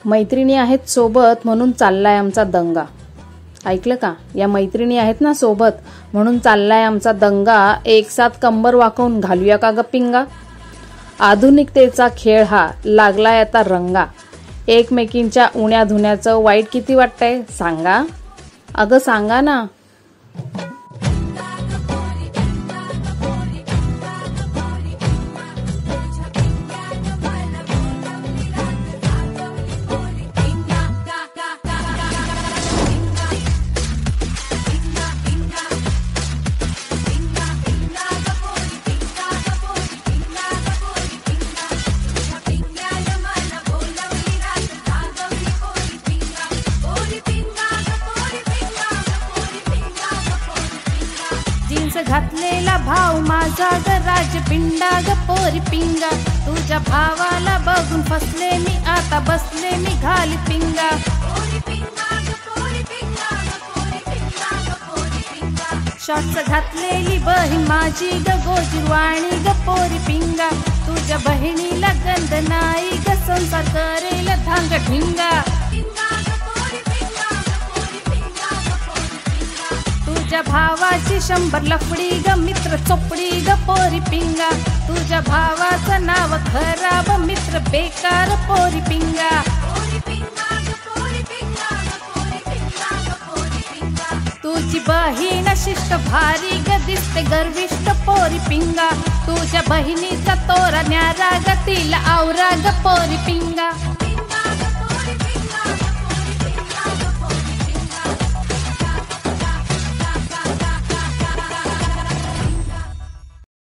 मैत्रिणी आहेत सोबत म्हणून चाललाय आमचा दंगा. ऐकलं का? या मैत्रिणी आहेत ना सोबत म्हणून चाललाय आमचा दंगा. एक साथ कंबर वाकवून घालूया का गपिंगा. आधुनिकतेचा खेळ हा लागलाय आता रंगा. एकमेकींच्या उण्या धुण्याचं वाईट किती वाटतंय सांगा. अगं सांगा ना. जीन्स घातलेला भाव माझा ग राजपिंडा ग पोरी पिंगा. तुझ्या भावाला बघून फसले मी आता बसले मी घाली पिंगा. शॉर्ट्स घातलेली बहीण माझी ग गोजिरवाणी ग पोरी पिंगा. तुझ्या बहिणीला गंध नाही ग संसार करेल धांग ढिंगा. तुझ्या भावाची 100 लफडी ग मित्र चोपडी ग पोरी पिंगा. तुझ्या भावाचं नाव खराब मित्र बेकार पोरी पिंगा. तुझी बहीण शिष्ट भारी ग दिसते गर्विष्ट पोरी पिंगा. तुझ्या बहिणीचा तोरा न्यारा ग तिला आवरा ग पोरी पिंगा.